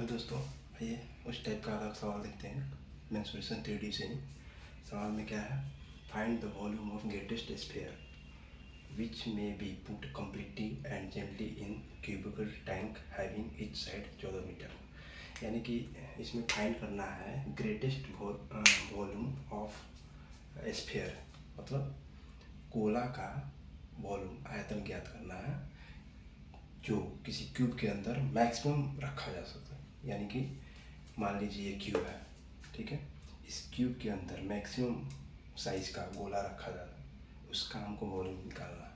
Hello दोस्तों, आइए उस टाइप का अलग सवाल देखते हैं। मेंसुरेशन 3D से ही सवाल में क्या है, find the volume of greatest sphere which में be put completely and gently in cubical tank having each side 14 metre. यानी कि इसमें फाइंड करना है ग्रेटेस्ट वॉल्यूम ऑफ स्फीयर, मतलब गोला का वॉल्यूम आयतन ज्ञात करना है जो किसी क्यूब के अंदर मैक्सिमम रखा जा सकता है। यानी कि मान लीजिए ये क्यूब है, ठीक है, इस क्यूब के अंदर मैक्सिमम साइज का गोला रखा जाता है, उसका हमको वॉल्यूम निकालना है।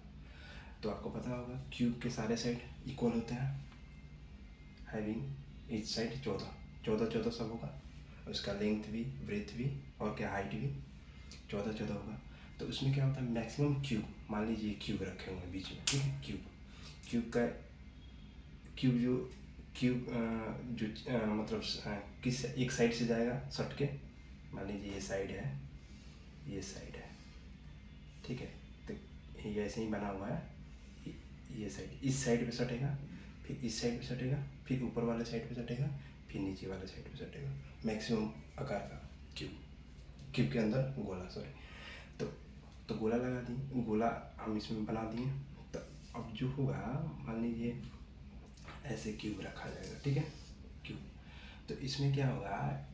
तो आपको पता होगा क्यूब के सारे साइड इक्वल होते हैं, हैविंग ईच साइड 14 सब होगा, उसका लेंथ भी, ब्रेथ भी और क्या हाइट भी 14 होगा। तो उसमें क्या होता है, मैक्सिमम क्यूब, मान लीजिए क्यूब रखे हुए हैं बीच में, ठीक है, क्यूब का मतलब किस एक साइड से जाएगा सट के, मान लीजिए ये साइड है, ये साइड है, ठीक है, तो ये ऐसे ही बना हुआ है, ये साइड इस साइड पे सटेगा, फिर इस साइड पे सटेगा, फिर ऊपर वाले साइड पे सटेगा, फिर नीचे वाले साइड पे सटेगा। मैक्सिमम आकार का क्यूब के अंदर गोला, सॉरी, तो गोला लगा दिए, गोला हम इसमें बना दिए। तो अब जो होगा, मान लीजिए ऐसे क्यूब रखा जाएगा, ठीक है, क्यूब। तो इसमें क्या होगा,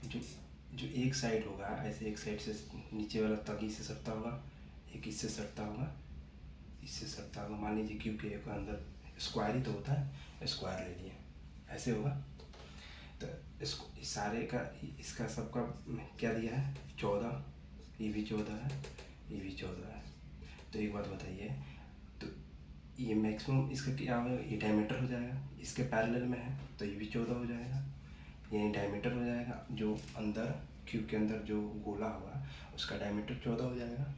जो एक साइड होगा ऐसे, एक साइड से नीचे वाला तगी से सटता होगा, एक इससे सटता होगा, इससे सटता होगा। मान लीजिए क्यूब के अंदर स्क्वायर ही तो होता है, स्क्वायर ले लिए, ऐसे होगा। तो इसको इस सारे का, इसका सबका क्या दिया है, 14, ये भी 14 है, ये भी 14 है। तो एक बात बताइए, तो ये मैक्सिमम इसका क्या होगा, ये डायमीटर हो जाएगा, इसके पैरेलल में है तो ये भी 14 हो जाएगा, ये डायमीटर हो जाएगा। जो अंदर क्यूब के अंदर जो गोला होगा उसका डायमीटर 14 हो जाएगा,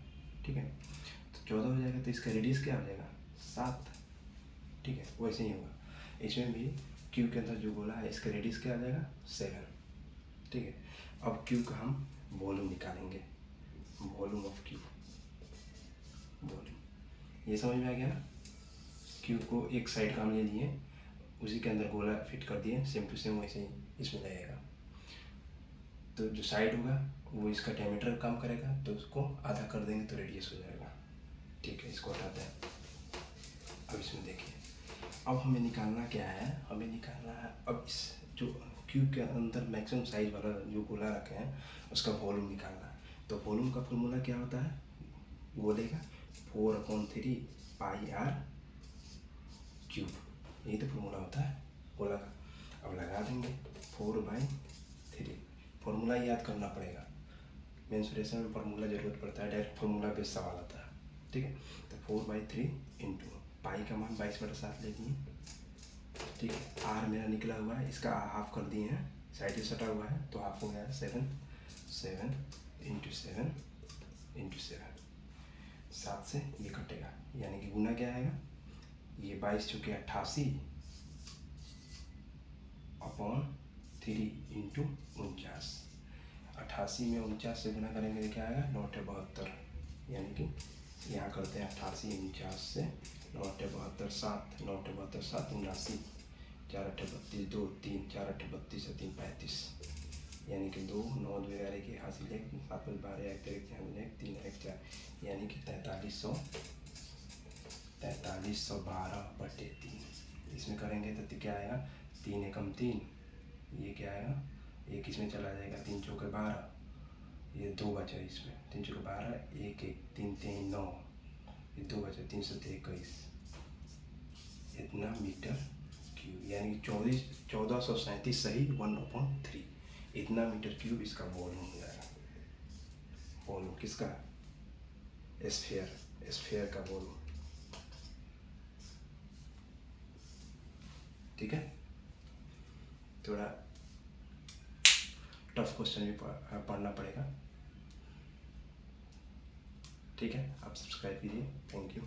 ठीक है। तो 14 हो जाएगा तो इसका रेडियस क्या हो जाएगा, 7, ठीक है। वैसे ही होगा इसमें भी, क्यूब के अंदर जो गोला है इसका रेडियस क्या आ जाएगा, 7, ठीक है। अब क्यूब का हम वॉल्यूम निकालेंगे, वॉल्यूम ऑफ क्यूब, वॉल्यूम, ये समझ में आ गया ना। क्यूब को एक साइड का हम ले लिए, उसी के अंदर गोला फिट कर दिए, सेम टू सेम वैसे ही इसमें लगेगा। तो जो साइड होगा वो इसका डायमीटर कम करेगा, तो उसको आधा कर देंगे तो रेडियस हो जाएगा, ठीक है। इसको हटाते हैं। अब इसमें देखिए, अब हमें निकालना क्या है, हमें निकालना है अब इस जो क्यूब के अंदर मैक्सिमम साइज वाला जो गोला रखे हैं उसका वॉल्यूम निकालना है। तो वॉल्यूम का फॉर्मूला क्या होता है, गोले का 4/3 पाई आर क्यूब, यही तो फॉर्मूला होता है गोला का। अब लगा देंगे 4/3, फॉर्मूला याद करना पड़ेगा, मेंसुरेशन में फॉर्मूला जरूरत पड़ता है, डायरेक्ट फॉर्मूला बेस सवाल आता है, ठीक है। तो 4/3 इंटू पाई का मान 22/7 ले लिए, ठीक है। आर मेरा निकला हुआ है, इसका हाफ कर दिए हैं, साइड से सटा हुआ है तो हाफ हो गया 7 इंटू 7 7 से ये कटेगा, यानी कि गुना क्या आएगा, ये 22 चुके 88/3 इंटू 49। 88 में 49 से गुना करेंगे तो क्या आएगा, 9/72, यानी कि यहाँ करते हैं 88 49 से 9/72 7, 9/72 7 79, 4/8 32 2 3 4/8 32 3 35, यानी कि 2 9 2 11 की हासिल 1 7 12 1 3 3 1 4, यानी कि 4312/3। इसमें करेंगे तो क्या आएगा, 3 एकम 3, ये क्या आएगा, एक इसमें चला जाएगा, 3 चौके 12, ये 2 बचा इसमें, 3 चौके 12, 1 1 3 3 9, ये 2 बचा, 321, इतना मीटर क्यूब, यानी कि 1437 सही 1/3, इतना मीटर क्यूब इसका वॉल्यूम हो जाएगा। वॉल्यूम किसका, स्फीयर का वॉल्यूम, ठीक है। थोड़ा टफ क्वेश्चन भी पढ़ना पड़ेगा, ठीक है। आप सब्सक्राइब कीजिए, थैंक यू।